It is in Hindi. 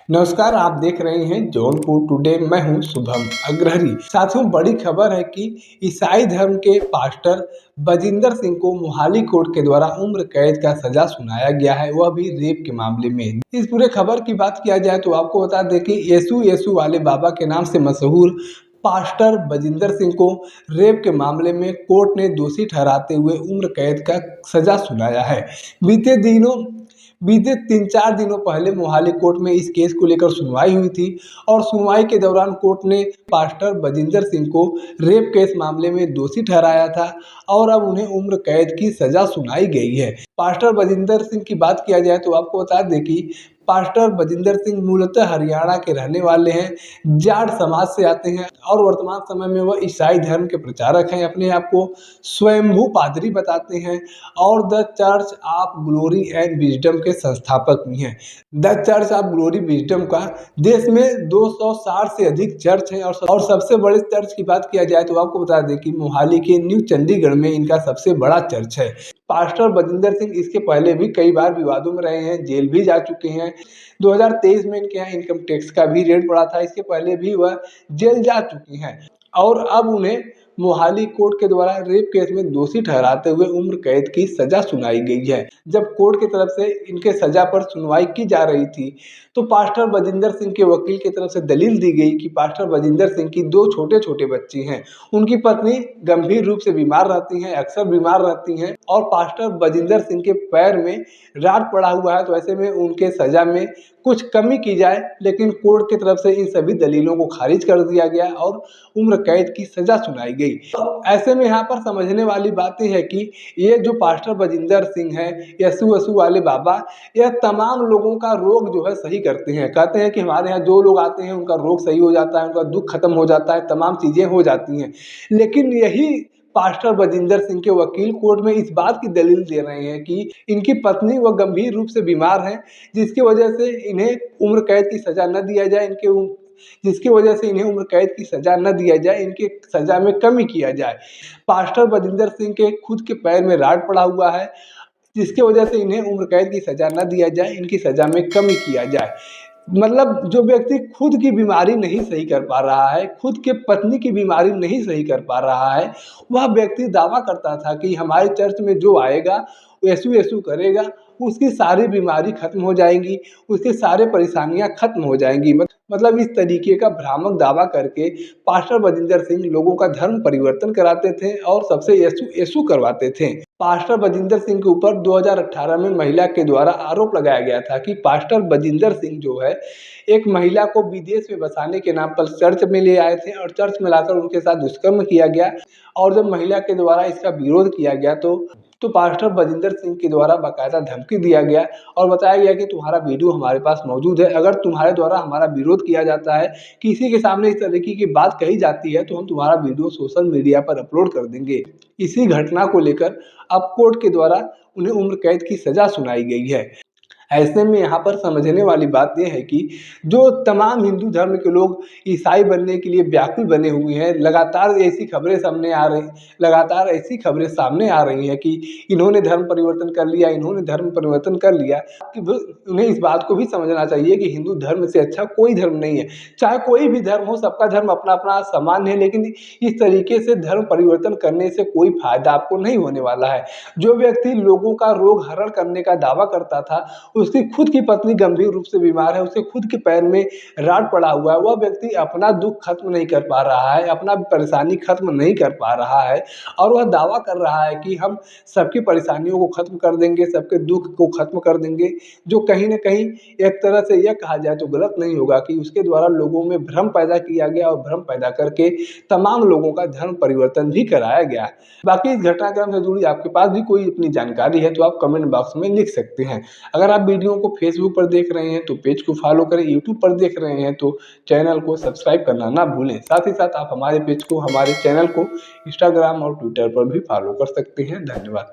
नमस्कार, आप देख रहे हैं जौनपुर टुडे। मैं हूं शुभम अग्रहरी। साथियों, बड़ी खबर है कि ईसाई धर्म के पास्टर बजिंदर सिंह को मोहाली कोर्ट के द्वारा उम्र कैद का सजा सुनाया गया है, वह भी रेप के मामले में। इस पूरे खबर की बात किया जाए तो आपको बता दें कि यीशु यीशु वाले बाबा के नाम से मशहूर पास्टर बजिंदर सिंह को रेप के मामले में कोर्ट ने दोषी ठहराते हुए उम्र कैद का सजा सुनाया है। बीते 3-4 दिनों पहले मोहाली कोर्ट में इस केस को लेकर सुनवाई हुई थी और सुनवाई के दौरान कोर्ट ने पास्टर बजिंदर सिंह को रेप केस मामले में दोषी ठहराया था और अब उन्हें उम्र कैद की सजा सुनाई गई है। पास्टर बजिंदर सिंह की बात किया जाए तो आपको बता दें कि पास्टर बजिंदर सिंह मूलतः हरियाणा के रहने वाले हैं, जाट समाज से आते हैं और वर्तमान समय में वह ईसाई धर्म के प्रचारक हैं। अपने आप को स्वयंभू पादरी बताते हैं और the church of glory and wisdom के संस्थापक भी हैं। The church of glory wisdom का देश में 260 से अधिक चर्च हैं और सबसे बड़े चर्च की बात किया जाए तो आपको बता दें कि मोहाली के न्यू चंडीगढ़ में इनका सबसे बड़ा चर्च है। पास्टर बजिंदर सिंह इसके पहले भी कई बार विवादों में रहे हैं, जेल भी जा चुके हैं। 2023 में इनके यहाँ इनकम टैक्स का भी रेड पड़ा था, इसके पहले भी वह जेल जा चुकी हैं और अब उन्हें मोहाली कोर्ट के द्वारा रेप केस में दोषी ठहराते हुए उम्र कैद की सजा सुनाई गई है। जब कोर्ट की तरफ से इनके सजा पर सुनवाई की जा रही थी तो पास्टर बजिंदर सिंह के वकील की तरफ से दलील दी गई कि पास्टर बजिंदर सिंह की 2 छोटे-छोटे बच्चे हैं, उनकी पत्नी गंभीर रूप से बीमार रहती हैं, अक्सर बीमार रहती हैं और पास्टर बजिंदर सिंह के पैर में राड पड़ा हुआ है, तो ऐसे में उनके सजा में कुछ कमी की जाए, लेकिन कोर्ट की तरफ से इन सभी दलीलों को खारिज कर दिया गया और उम्र कैद की सजा सुनाई गई। तो ऐसे में यहाँ पर समझने वाली बात यह है कि ये जो पास्टर बजिंदर सिंह है, यीशु यीशु वाले बाबा, यह तमाम लोगों का रोग जो है सही करते हैं। कहते हैं कि हमारे यहाँ जो लोग आते हैं उनका रोग सही हो जाता है, उनका दुख खत्म हो जाता है, तमाम चीज़ें हो जाती हैं। लेकिन यही पास्टर बजिंदर सिंह के वकील कोर्ट में इस बात की दलील दे रहे हैं कि इनकी पत्नी वह गंभीर रूप से बीमार हैं, जिसकी वजह से इन्हें उम्र कैद की सज़ा न दिया जाए, जिसकी वजह से इन्हें उम्र कैद की सज़ा न दिया जाए, इनकी सज़ा में कमी किया जाए। पास्टर बजिंदर सिंह के खुद के पैर में राड पड़ा हुआ है, जिसकी वजह से इन्हें उम्र कैद की सज़ा न दिया जाए, इनकी सज़ा में कमी किया जाए। मतलब जो व्यक्ति खुद की बीमारी नहीं सही कर पा रहा है, खुद के पत्नी की बीमारी नहीं सही कर पा रहा है, वह व्यक्ति दावा करता था कि हमारे चर्च में जो आएगा, यीशु यीशु करेगा, उसकी सारी बीमारी खत्म हो जाएँगी, उसकी सारी परेशानियाँ खत्म हो जाएँगी। मतलब इस तरीके का भ्रामक दावा करके पास्टर बजिंदर सिंह लोगों का धर्म परिवर्तन कराते थे और सबसे यीशु यीशु करवाते थे। पास्टर बजिंदर सिंह के ऊपर 2018 में महिला के द्वारा आरोप लगाया गया था कि पास्टर बजिंदर सिंह जो है, एक महिला को विदेश में बसाने के नाम पर चर्च में ले आए थे और चर्च में लाकर उनके साथ दुष्कर्म किया गया और जब महिला के द्वारा इसका विरोध किया गया तो पास्टर बजिंदर सिंह के द्वारा बाकायदा धमकी दिया गया और बताया गया कि तुम्हारा वीडियो हमारे पास मौजूद है, अगर तुम्हारे द्वारा हमारा विरोध किया जाता है, किसी के सामने इस तरीके की बात कही जाती है, तो हम तुम्हारा वीडियो सोशल मीडिया पर अपलोड कर देंगे। इसी घटना को लेकर अब कोर्ट के द्वारा उन्हें उम्र कैद की सज़ा सुनाई गई है। ऐसे में यहाँ पर समझने वाली बात यह है कि जो तमाम हिंदू धर्म के लोग ईसाई बनने के लिए व्याकुल बने हुए हैं, लगातार ऐसी खबरें सामने आ रही हैं कि इन्होंने धर्म परिवर्तन कर लिया, इन्होंने धर्म परिवर्तन कर लिया। कि उन्हें इस बात को भी समझना चाहिए कि हिंदू धर्म से अच्छा कोई धर्म नहीं है। चाहे कोई भी धर्म हो, सबका धर्म अपना-अपना समान है, लेकिन इस तरीके से धर्म परिवर्तन करने से कोई फ़ायदा आपको नहीं होने वाला है। जो व्यक्ति लोगों का रोग हरण करने का दावा करता था, उसकी खुद की पत्नी गंभीर रूप से बीमार है, उसे खुद के पैर में राड पड़ा हुआ है, वह व्यक्ति अपना दुख खत्म नहीं कर पा रहा है, अपना परेशानी खत्म नहीं कर पा रहा है और वह दावा कर रहा है कि हम सबकी परेशानियों को खत्म कर देंगे, सबके दुख को खत्म कर देंगे। जो कहीं न कहीं एक तरह से यह कहा जाए तो गलत नहीं होगा कि उसके द्वारा लोगों में भ्रम पैदा किया गया और भ्रम पैदा करके तमाम लोगों का धर्म परिवर्तन भी कराया गया। बाकी इस घटनाक्रम से जुड़ी आपके पास भी कोई अपनी जानकारी है तो आप कमेंट बॉक्स में लिख सकते हैं। अगर आप वीडियो को फेसबुक पर देख रहे हैं तो पेज को फॉलो करें, यूट्यूब पर देख रहे हैं तो चैनल को सब्सक्राइब करना ना भूलें। साथ ही साथ आप हमारे पेज को, हमारे चैनल को इंस्टाग्राम और ट्विटर पर भी फॉलो कर सकते हैं। धन्यवाद।